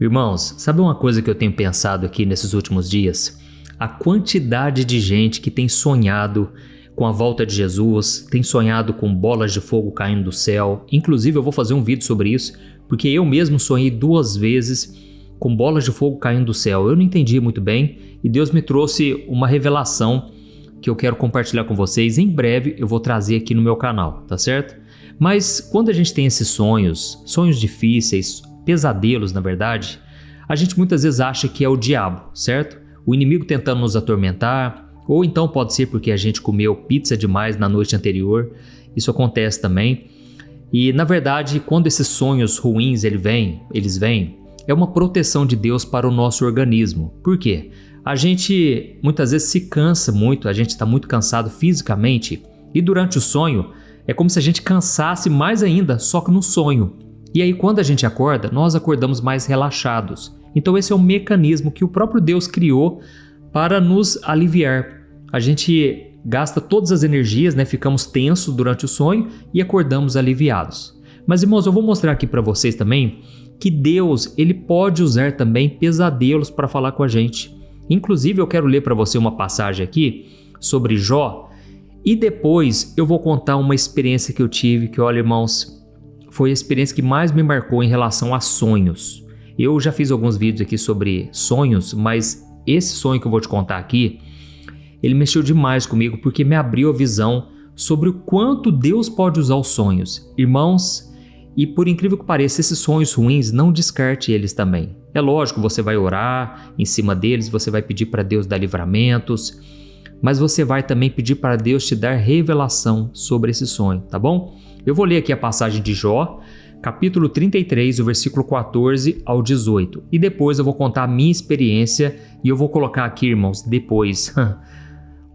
Irmãos, sabe uma coisa que eu tenho pensado aqui nesses últimos dias? A quantidade de gente que tem sonhado com a volta de Jesus, tem sonhado com bolas de fogo caindo do céu. Inclusive eu vou fazer um vídeo sobre isso, porque eu mesmo sonhei 2 vezes com bolas de fogo caindo do céu. Eu não entendi muito bem e Deus me trouxe uma revelação que eu quero compartilhar com vocês. Em breve eu vou trazer aqui no meu canal, tá certo? Mas quando a gente tem esses sonhos difíceis, pesadelos na verdade, a gente muitas vezes acha que é o diabo, certo? O inimigo tentando nos atormentar, ou então pode ser porque a gente comeu pizza demais na noite anterior. Isso acontece também. E na verdade, quando esses sonhos ruins eles vêm, é uma proteção de Deus para o nosso organismo. Por quê? A gente muitas vezes se cansa muito, a gente está muito cansado fisicamente, e durante o sonho é como se a gente cansasse mais ainda, só que no sonho. E aí quando a gente acorda, nós acordamos mais relaxados. Então esse é um mecanismo que o próprio Deus criou para nos aliviar. A gente gasta todas as energias, ficamos tensos durante o sonho e acordamos aliviados. Mas irmãos, eu vou mostrar aqui para vocês também que Deus ele pode usar também pesadelos para falar com a gente. Inclusive eu quero ler para você uma passagem aqui sobre Jó e depois eu vou contar uma experiência que eu tive que, olha irmãos, foi a experiência que mais me marcou em relação a sonhos. Eu já fiz alguns vídeos aqui sobre sonhos, mas esse sonho que eu vou te contar aqui, ele mexeu demais comigo porque me abriu a visão sobre o quanto Deus pode usar os sonhos. Irmãos, e por incrível que pareça, esses sonhos ruins, não descarte eles também. É lógico, você vai orar em cima deles, você vai pedir para Deus dar livramentos, mas você vai também pedir para Deus te dar revelação sobre esse sonho, tá bom? Eu vou ler aqui a passagem de Jó, capítulo 33, o versículo 14 ao 18. E depois eu vou contar a minha experiência e eu vou colocar aqui, irmãos, depois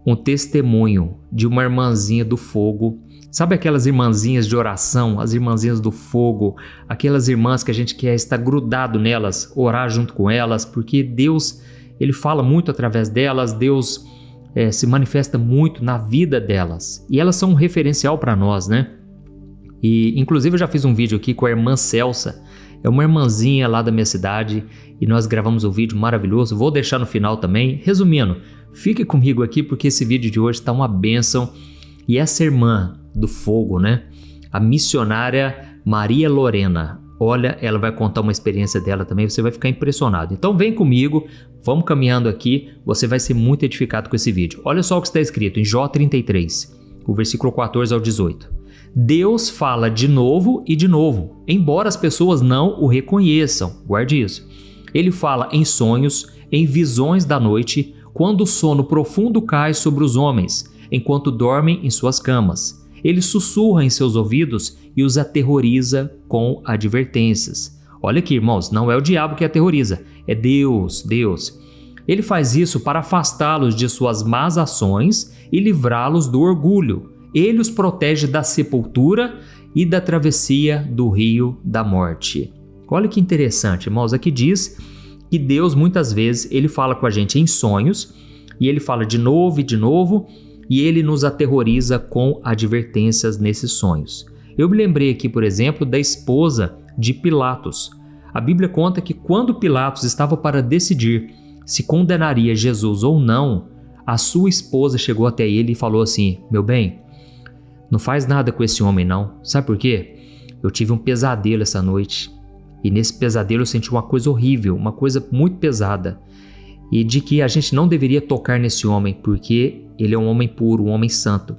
um testemunho de uma irmãzinha do fogo. Sabe aquelas irmãzinhas de oração, as irmãzinhas do fogo, aquelas irmãs que a gente quer estar grudado nelas, orar junto com elas, porque Deus, ele fala muito através delas, Deus se manifesta muito na vida delas. E elas são um referencial para nós, né? E inclusive eu já fiz um vídeo aqui com a irmã Celsa, é uma irmãzinha lá da minha cidade e nós gravamos um vídeo maravilhoso, vou deixar no final também. Resumindo, fique comigo aqui porque esse vídeo de hoje está uma bênção. E essa irmã do fogo, a missionária Maria Lorena, olha, ela vai contar uma experiência dela também, você vai ficar impressionado. Então vem comigo, vamos caminhando aqui, você vai ser muito edificado com esse vídeo. Olha só o que está escrito em Jó 33, o versículo 14 ao 18. Deus fala de novo e de novo, embora as pessoas não o reconheçam, guarde isso. Ele fala em sonhos, em visões da noite, quando o sono profundo cai sobre os homens, enquanto dormem em suas camas. Ele sussurra em seus ouvidos e os aterroriza com advertências. Olha aqui, irmãos, não é o diabo que aterroriza, é Deus. Ele faz isso para afastá-los de suas más ações e livrá-los do orgulho. Ele os protege da sepultura e da travessia do rio da morte. Olha que interessante, irmãos. Aqui diz que Deus muitas vezes ele fala com a gente em sonhos e ele fala de novo e de novo e ele nos aterroriza com advertências nesses sonhos. Eu me lembrei aqui, por exemplo, da esposa de Pilatos. A Bíblia conta que quando Pilatos estava para decidir se condenaria Jesus ou não, a sua esposa chegou até ele e falou assim: meu bem, não faz nada com esse homem não. Sabe por quê? Eu tive um pesadelo essa noite. E nesse pesadelo eu senti uma coisa horrível, uma coisa muito pesada. E de que a gente não deveria tocar nesse homem, porque ele é um homem puro, um homem santo.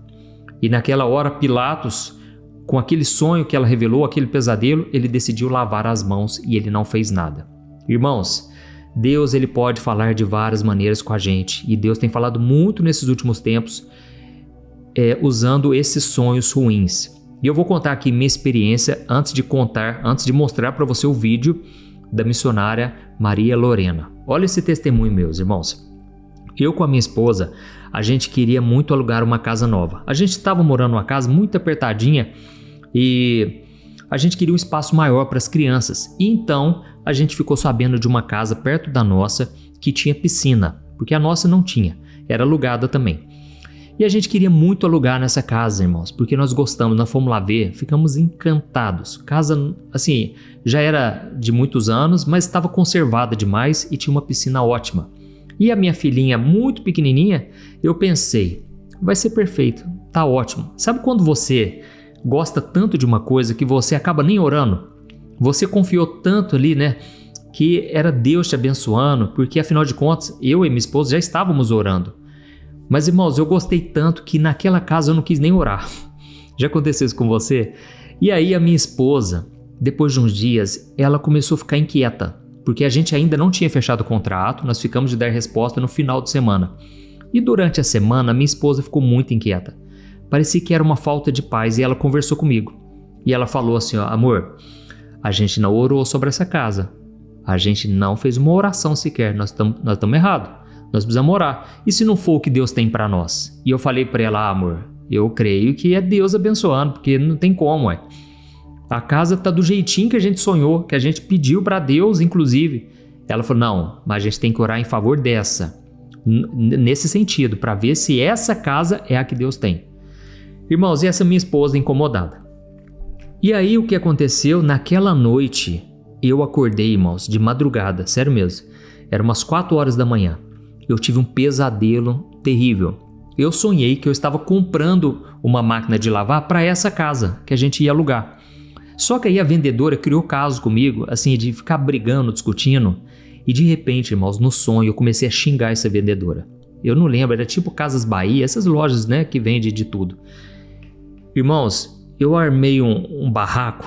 E naquela hora Pilatos, com aquele sonho que ela revelou, aquele pesadelo, ele decidiu lavar as mãos e ele não fez nada. Irmãos, Deus ele pode falar de várias maneiras com a gente. E Deus tem falado muito nesses últimos tempos, usando esses sonhos ruins. E eu vou contar aqui minha experiência antes de mostrar para você o vídeo da missionária Maria Lorena. Olha esse testemunho, meus irmãos. Eu com a minha esposa, a gente queria muito alugar uma casa nova. A gente estava morando numa casa muito apertadinha e a gente queria um espaço maior para as crianças. E então a gente ficou sabendo de uma casa perto da nossa que tinha piscina, porque a nossa não tinha, era alugada também. E a gente queria muito alugar nessa casa, irmãos, porque nós gostamos, nós fomos lá ver, ficamos encantados. Casa, assim, já era de muitos anos, mas estava conservada demais e tinha uma piscina ótima. E a minha filhinha muito pequenininha, eu pensei, vai ser perfeito, tá ótimo. Sabe quando você gosta tanto de uma coisa que você acaba nem orando? Você confiou tanto ali, né, que era Deus te abençoando, porque afinal de contas, eu e minha esposa já estávamos orando. Mas, irmãos, eu gostei tanto que naquela casa eu não quis nem orar. Já aconteceu isso com você? E aí a minha esposa, depois de uns dias, ela começou a ficar inquieta, porque a gente ainda não tinha fechado o contrato, nós ficamos de dar resposta no final de semana. E durante a semana, minha esposa ficou muito inquieta. Parecia que era uma falta de paz e ela conversou comigo. E ela falou assim, ó, amor, a gente não orou sobre essa casa. A gente não fez uma oração sequer, nós estamos errados. Nós precisamos orar. E se não for o que Deus tem para nós? E eu falei para ela, amor, eu creio que é Deus abençoando, porque não tem como, ué. A casa tá do jeitinho que a gente sonhou, que a gente pediu para Deus, inclusive. Ela falou, não, mas a gente tem que orar em favor dessa. Nesse sentido, para ver se essa casa é a que Deus tem. Irmãos, e essa minha esposa incomodada. E aí o que aconteceu? Naquela noite, eu acordei, irmãos, de madrugada, sério mesmo. Era umas 4 horas da manhã. Eu tive um pesadelo terrível. Eu sonhei que eu estava comprando uma máquina de lavar para essa casa que a gente ia alugar. Só que aí a vendedora criou caso comigo, assim, de ficar brigando, discutindo. E de repente, irmãos, no sonho eu comecei a xingar essa vendedora. Eu não lembro, era tipo Casas Bahia, essas lojas, né, que vendem de tudo. Irmãos, eu armei um barraco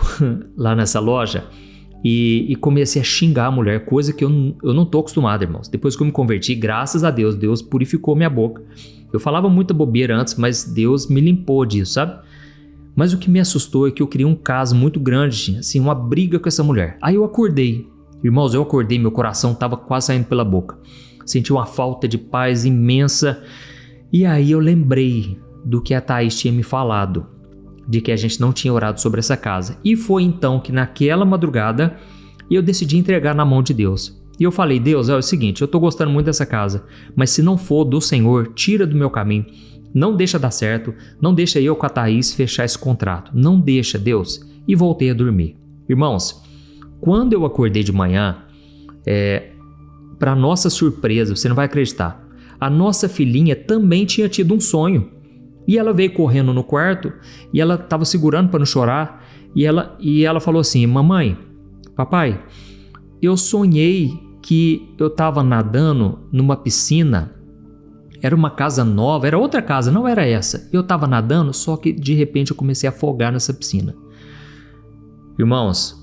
lá nessa loja. E comecei a xingar a mulher, coisa que eu não tô acostumado, irmãos. Depois que eu me converti, graças a Deus, Deus purificou minha boca. Eu falava muita bobeira antes, mas Deus me limpou disso, sabe? Mas o que me assustou é que eu criei um caso muito grande, assim, uma briga com essa mulher. Aí eu acordei. Irmãos, eu acordei, meu coração tava quase saindo pela boca. Senti uma falta de paz imensa. E aí eu lembrei do que a Thaís tinha me falado, de que a gente não tinha orado sobre essa casa. E foi então que naquela madrugada eu decidi entregar na mão de Deus. E eu falei, Deus, é o seguinte, eu estou gostando muito dessa casa, mas se não for do Senhor, tira do meu caminho. Não deixa dar certo, não deixa eu com a Thaís fechar esse contrato. Não deixa, Deus. E voltei a dormir. Irmãos, quando eu acordei de manhã, para nossa surpresa, você não vai acreditar, a nossa filhinha também tinha tido um sonho. E ela veio correndo no quarto e ela estava segurando para não chorar e ela falou assim, mamãe, papai, eu sonhei que eu estava nadando numa piscina, era uma casa nova, era outra casa, não era essa. Eu estava nadando, só que de repente eu comecei a afogar nessa piscina. Irmãos,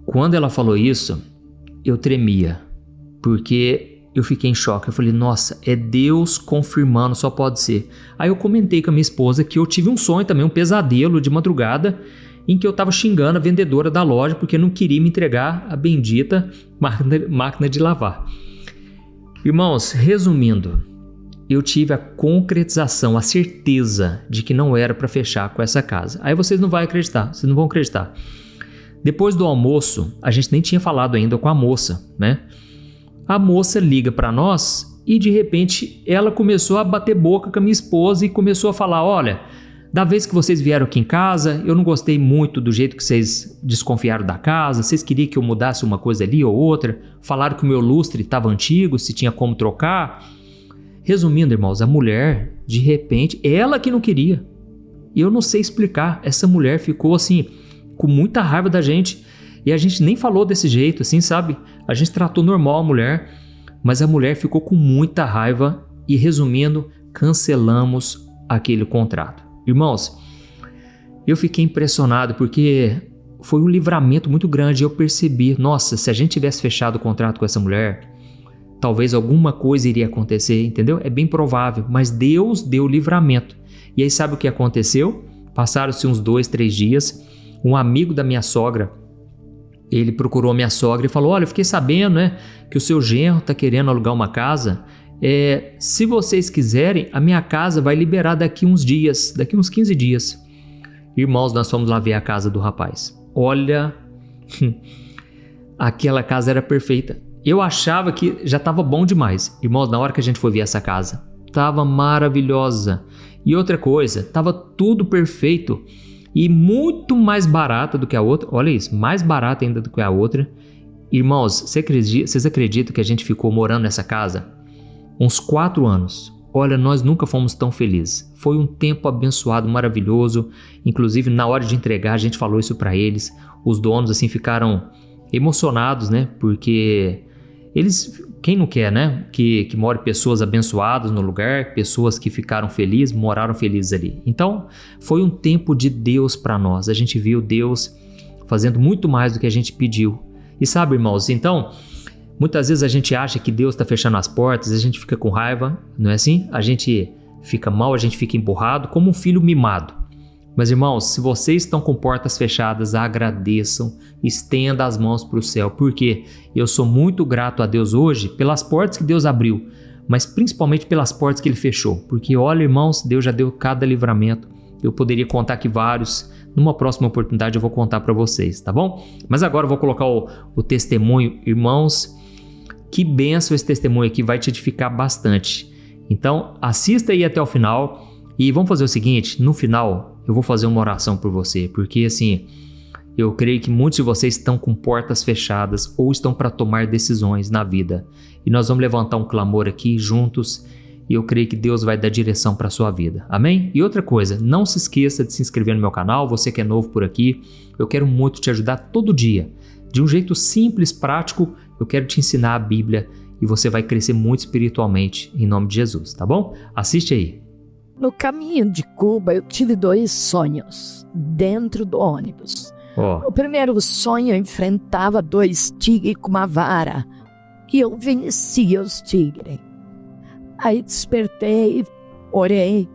quando ela falou isso, eu tremia, porque eu fiquei em choque. Eu falei, nossa, é Deus confirmando, só pode ser. Aí eu comentei com a minha esposa que eu tive um sonho também, um pesadelo de madrugada, em que eu estava xingando a vendedora da loja porque não queria me entregar a bendita máquina de lavar. Irmãos, resumindo, eu tive a concretização, a certeza de que não era para fechar com essa casa. Aí vocês não vão acreditar, vocês não vão acreditar. Depois do almoço, a gente nem tinha falado ainda com a moça, né? A moça liga para nós e de repente ela começou a bater boca com a minha esposa e começou a falar, olha, da vez que vocês vieram aqui em casa, eu não gostei muito do jeito que vocês desconfiaram da casa, vocês queriam que eu mudasse uma coisa ali ou outra, falaram que o meu lustre estava antigo, se tinha como trocar. Resumindo, irmãos, a mulher, de repente, ela que não queria. E eu não sei explicar, essa mulher ficou assim, com muita raiva da gente. E a gente nem falou desse jeito, assim, sabe? A gente tratou normal a mulher, mas a mulher ficou com muita raiva e, resumindo, cancelamos aquele contrato. Irmãos, eu fiquei impressionado porque foi um livramento muito grande. Eu percebi, nossa, se a gente tivesse fechado o contrato com essa mulher, talvez alguma coisa iria acontecer, entendeu? É bem provável, mas Deus deu livramento. E aí sabe o que aconteceu? Passaram-se uns 2, 3 dias, um amigo da minha sogra, ele procurou a minha sogra e falou, olha, eu fiquei sabendo, né, que o seu genro está querendo alugar uma casa. Se vocês quiserem, a minha casa vai liberar daqui uns dias, daqui uns 15 dias. Irmãos, nós fomos lá ver a casa do rapaz. Olha, aquela casa era perfeita. Eu achava que já estava bom demais. Irmãos, na hora que a gente foi ver essa casa, estava maravilhosa. E outra coisa, estava tudo perfeito e muito mais barata do que a outra. Olha isso, mais barata ainda do que a outra. Irmãos, vocês acreditam que a gente ficou morando nessa casa uns 4 anos? Olha, nós nunca fomos tão felizes. Foi um tempo abençoado, maravilhoso. Inclusive, na hora de entregar, a gente falou isso para eles. Os donos, assim, ficaram emocionados, né? Porque eles, quem não quer, né? Que more pessoas abençoadas no lugar, pessoas que ficaram felizes, moraram felizes ali. Então, foi um tempo de Deus para nós. A gente viu Deus fazendo muito mais do que a gente pediu. E sabe, irmãos, então, muitas vezes a gente acha que Deus está fechando as portas, a gente fica com raiva, não é assim? A gente fica mal, a gente fica emburrado, como um filho mimado. Mas, irmãos, se vocês estão com portas fechadas, agradeçam, estenda as mãos para o céu, porque eu sou muito grato a Deus hoje pelas portas que Deus abriu, mas principalmente pelas portas que Ele fechou. Porque, olha, irmãos, Deus já deu cada livramento. Eu poderia contar aqui vários. Numa próxima oportunidade eu vou contar para vocês, tá bom? Mas agora eu vou colocar o testemunho, irmãos. Que bênção esse testemunho aqui, vai te edificar bastante. Então, assista aí até o final e vamos fazer o seguinte, no final eu vou fazer uma oração por você, porque assim, eu creio que muitos de vocês estão com portas fechadas ou estão para tomar decisões na vida. E nós vamos levantar um clamor aqui juntos e eu creio que Deus vai dar direção para a sua vida. Amém? E outra coisa, não se esqueça de se inscrever no meu canal, você que é novo por aqui, eu quero muito te ajudar todo dia. De um jeito simples, prático, eu quero te ensinar a Bíblia e você vai crescer muito espiritualmente, em nome de Jesus, tá bom? Assiste aí. No caminho de Cuba, eu tive 2 sonhos dentro do ônibus. O primeiro sonho, eu enfrentava 2 tigres com uma vara e eu vencia os tigres. Aí despertei, orei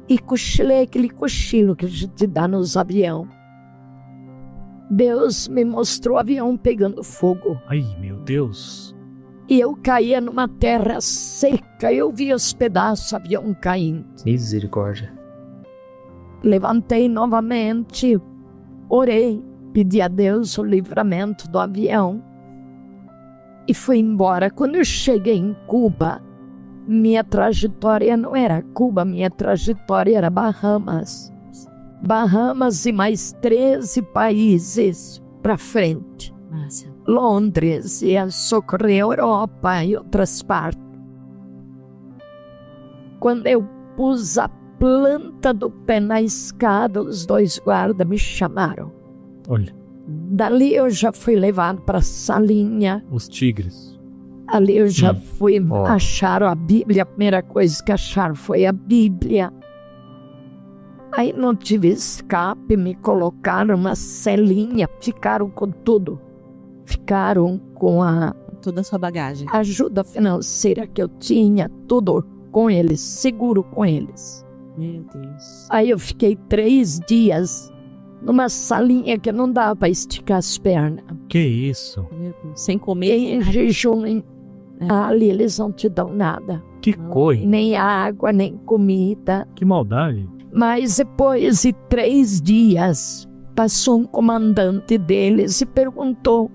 e cochilei aquele cochilo que a gente dá nos aviões. Deus me mostrou o avião pegando fogo. Ai, meu Deus. E eu caía numa terra seca, eu via os pedaços do avião caindo. Misericórdia. Levantei novamente, orei, pedi a Deus o livramento do avião e fui embora. Quando eu cheguei em Cuba, minha trajetória não era Cuba, minha trajetória era Bahamas. Bahamas e mais 13 países para frente. Nossa. Londres, ia socorrer a Europa e outras partes. Quando eu pus a planta do pé na escada, os 2 guardas me chamaram. Olha. Dali eu já fui levado para a salinha. Os tigres. Ali eu já fui, acharam a Bíblia, a primeira coisa que acharam foi a Bíblia. Aí não tive escape, me colocaram uma celinha, ficaram com tudo. Ficaram com toda a sua bagagem. A ajuda financeira que eu tinha, tudo com eles, seguro com eles. Meu Deus. Aí eu fiquei 3 dias numa salinha que não dava para esticar as pernas. Que isso? Meu Deus. Sem comer. Em jejum, ali eles não te dão nada. Que coisa. Nem água, nem comida. Que maldade. Mas depois de 3 dias, passou um comandante deles e perguntou: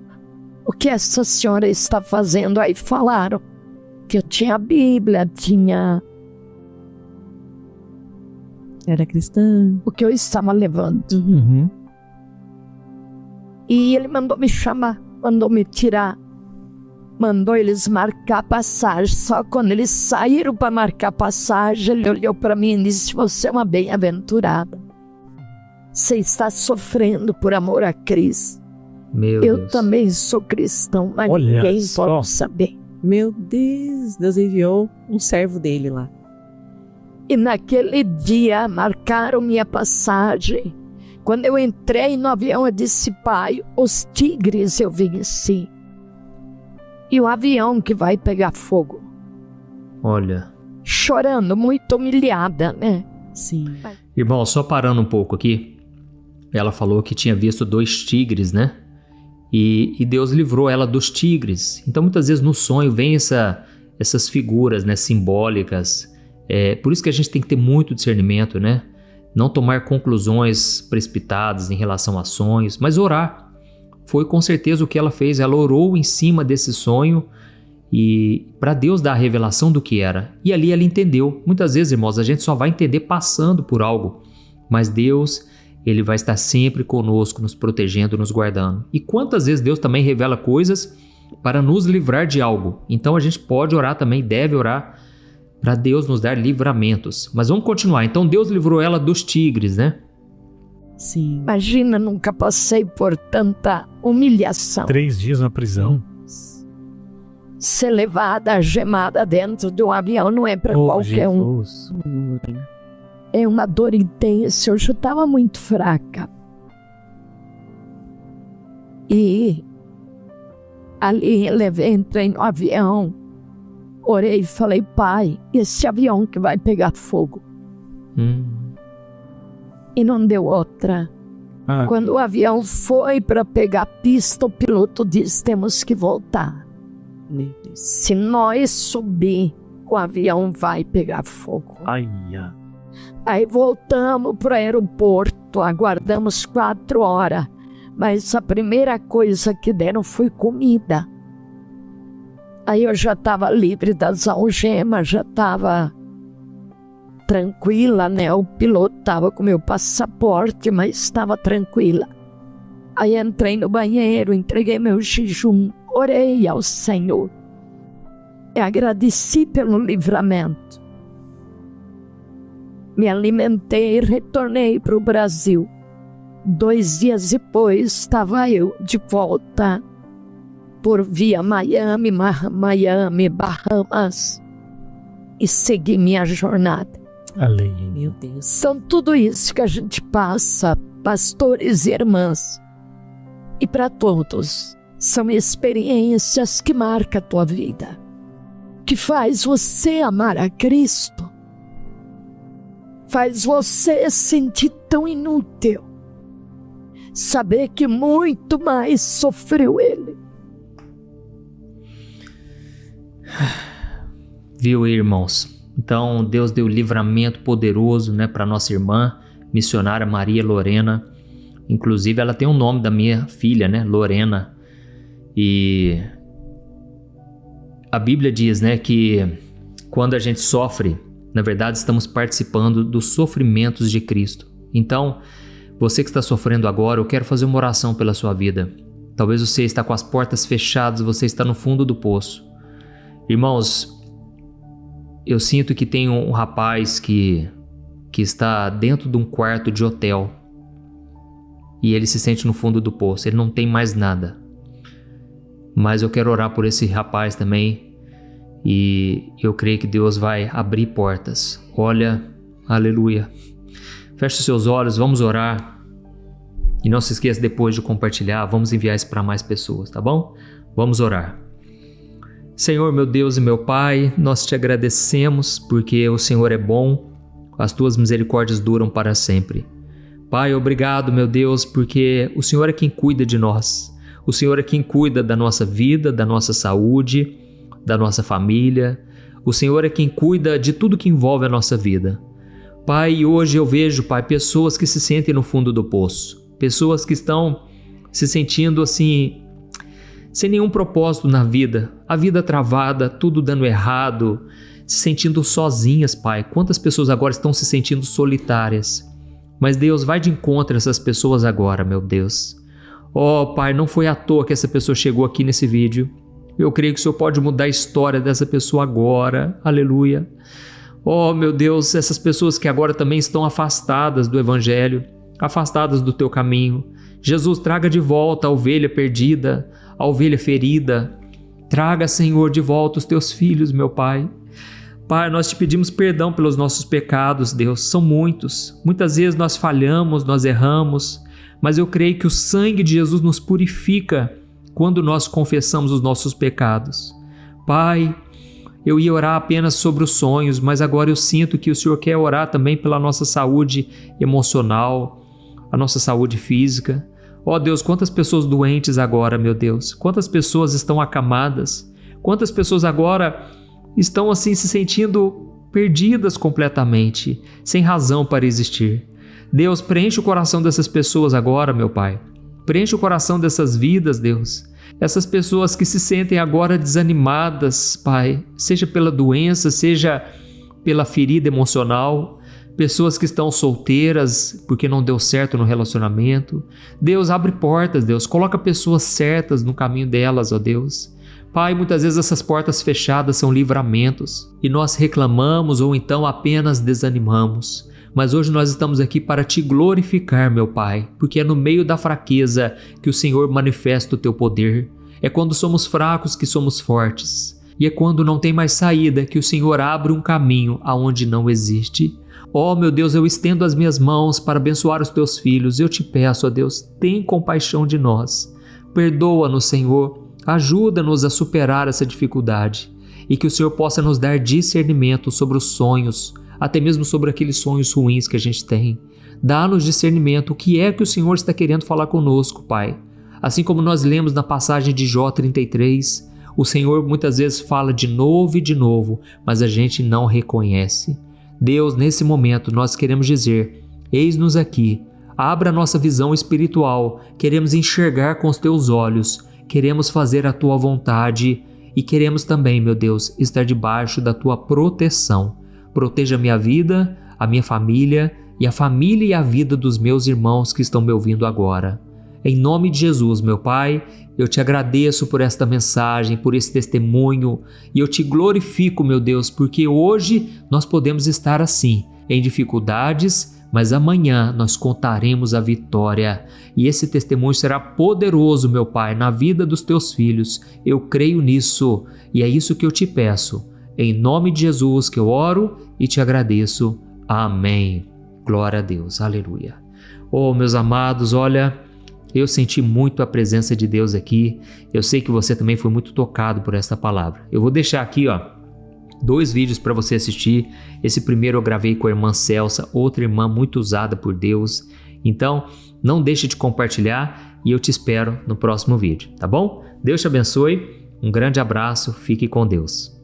o que essa senhora está fazendo? Aí falaram que eu tinha a Bíblia, tinha... Era cristã. O que eu estava levando. Uhum. E ele mandou me chamar, mandou me tirar. Mandou eles marcar passagem. Só quando eles saíram para marcar passagem, ele olhou para mim e disse: você é uma bem-aventurada. Você está sofrendo por amor a Cristo. Meu Eu Deus. também sou cristão, mas Olha ninguém só. pode saber. Meu Deus. Deus enviou um servo dele lá. E naquele dia marcaram minha passagem. Quando eu entrei no avião, eu disse: pai, os tigres eu venci. E o avião que vai pegar fogo. Olha. Chorando, muito humilhada, né? Sim. Irmão, só parando um pouco aqui. Ela falou que tinha visto 2 tigres, né? E Deus livrou ela dos tigres. Então muitas vezes no sonho vem essas figuras, né, simbólicas. Por isso que a gente tem que ter muito discernimento, né? Não tomar conclusões precipitadas em relação a sonhos, mas orar. Foi com certeza o que ela fez. Ela orou em cima desse sonho e para Deus dar a revelação do que era. E ali ela entendeu. Muitas vezes, irmãos, a gente só vai entender passando por algo, mas Deus, Ele vai estar sempre conosco, nos protegendo, nos guardando. E quantas vezes Deus também revela coisas para nos livrar de algo. Então a gente pode orar também, deve orar para Deus nos dar livramentos. Mas vamos continuar. Então Deus livrou ela dos tigres, né? Sim. Imagina, nunca passei por tanta humilhação. 3 dias na prisão. Ser levada, gemada dentro de um avião não é para Oh, qualquer um. Jesus. É uma dor intensa, eu já estava muito fraca. E ali entrei no avião, orei e falei, Pai, esse avião que vai pegar fogo. E não deu outra. Ah, Quando o avião foi para pegar pista, o piloto disse, temos que voltar. Meu Deus. Se nós subir, o avião vai pegar fogo. ai, ah. Aí voltamos para o aeroporto, aguardamos 4 horas. Mas a primeira coisa que deram foi comida. Aí eu já estava livre das algemas, já estava tranquila, né? O piloto estava com meu passaporte, mas estava tranquila. Aí entrei no banheiro, entreguei meu jejum, orei ao Senhor. E agradeci pelo livramento. Me alimentei e retornei para o Brasil. 2 dias depois, estava eu de volta por via Miami, Bahamas, e segui minha jornada. Além. Meu Deus. São tudo isso que a gente passa, pastores e irmãs. E para todos, são experiências que marcam a tua vida, que faz você amar a Cristo, faz você sentir tão inútil, saber que muito mais sofreu Ele. Viu, irmãos? Então Deus deu livramento poderoso, né, para nossa irmã missionária Maria Lorena. Inclusive ela tem o nome da minha filha, né, Lorena. E a Bíblia diz, né, que quando a gente sofre, na verdade estamos participando dos sofrimentos de Cristo. Então, você que está sofrendo agora, eu quero fazer uma oração pela sua vida. Talvez você está com as portas fechadas, você está no fundo do poço. Irmãos, eu sinto que tem um rapaz que está dentro de um quarto de hotel e ele se sente no fundo do poço, ele não tem mais nada. Mas eu quero orar por esse rapaz também e eu creio que Deus vai abrir portas. Olha, aleluia. Feche os seus olhos, vamos orar. E não se esqueça depois de compartilhar, vamos enviar isso para mais pessoas, tá bom? Vamos orar. Senhor, meu Deus e meu Pai, nós te agradecemos porque o Senhor é bom, as tuas misericórdias duram para sempre. Pai, obrigado, meu Deus, porque o Senhor é quem cuida de nós. O Senhor é quem cuida da nossa vida, da nossa saúde, da nossa família. O Senhor é quem cuida de tudo que envolve a nossa vida. Pai, hoje eu vejo, Pai, pessoas que se sentem no fundo do poço. Pessoas que estão se sentindo assim, sem nenhum propósito na vida, a vida travada, tudo dando errado, se sentindo sozinhas, Pai. Quantas pessoas agora estão se sentindo solitárias? Mas Deus, vai de encontro a essas pessoas agora, meu Deus. Oh, Pai, não foi à toa que essa pessoa chegou aqui nesse vídeo. Eu creio que o Senhor pode mudar a história dessa pessoa agora, aleluia. Oh, meu Deus, essas pessoas que agora também estão afastadas do Evangelho, afastadas do Teu caminho. Jesus, traga de volta a ovelha perdida, a ovelha ferida. Traga, Senhor, de volta os Teus filhos, meu Pai. Pai, nós te pedimos perdão pelos nossos pecados, Deus, são muitos. Muitas vezes nós falhamos, nós erramos, mas eu creio que o sangue de Jesus nos purifica quando nós confessamos os nossos pecados. Pai, eu ia orar apenas sobre os sonhos, mas agora eu sinto que o Senhor quer orar também pela nossa saúde emocional, a nossa saúde física. Ó Deus, quantas pessoas doentes agora, meu Deus, quantas pessoas estão acamadas, quantas pessoas agora estão assim se sentindo perdidas completamente, sem razão para existir. Deus, preenche o coração dessas pessoas agora, meu Pai. Preenche o coração dessas vidas, Deus. Essas pessoas que se sentem agora desanimadas, Pai, seja pela doença, seja pela ferida emocional, pessoas que estão solteiras porque não deu certo no relacionamento. Deus, abre portas, Deus, coloca pessoas certas no caminho delas, ó Deus. Pai, muitas vezes essas portas fechadas são livramentos e nós reclamamos ou então apenas desanimamos. Mas hoje nós estamos aqui para te glorificar, meu Pai, porque é no meio da fraqueza que o Senhor manifesta o teu poder. É quando somos fracos que somos fortes. E é quando não tem mais saída que o Senhor abre um caminho aonde não existe. Ó, meu Deus, eu estendo as minhas mãos para abençoar os teus filhos. Eu te peço, ó Deus, tem compaixão de nós. Perdoa-nos, Senhor. Ajuda-nos a superar essa dificuldade. E que o Senhor possa nos dar discernimento sobre os sonhos, até mesmo sobre aqueles sonhos ruins que a gente tem. Dá-nos discernimento, o que é que o Senhor está querendo falar conosco, Pai. Assim como nós lemos na passagem de Jó 33, o Senhor muitas vezes fala de novo, mas a gente não reconhece. Deus, nesse momento nós queremos dizer, eis-nos aqui, abra a nossa visão espiritual, queremos enxergar com os teus olhos, queremos fazer a tua vontade e queremos também, meu Deus, estar debaixo da tua proteção. Proteja a minha vida, a minha família e a vida dos meus irmãos que estão me ouvindo agora. Em nome de Jesus, meu Pai, eu te agradeço por esta mensagem, por esse testemunho e eu te glorifico, meu Deus, porque hoje nós podemos estar assim, em dificuldades, mas amanhã nós contaremos a vitória e esse testemunho será poderoso, meu Pai, na vida dos teus filhos. Eu creio nisso e é isso que eu te peço. Em nome de Jesus que eu oro e te agradeço. Amém. Glória a Deus. Aleluia. Oh, meus amados, olha, eu senti muito a presença de Deus aqui. Eu sei que você também foi muito tocado por esta palavra. Eu vou deixar aqui, 2 vídeos para você assistir. Esse primeiro eu gravei com a irmã Celsa, outra irmã muito usada por Deus. Então, não deixe de compartilhar e eu te espero no próximo vídeo, tá bom? Deus te abençoe. Um grande abraço. Fique com Deus.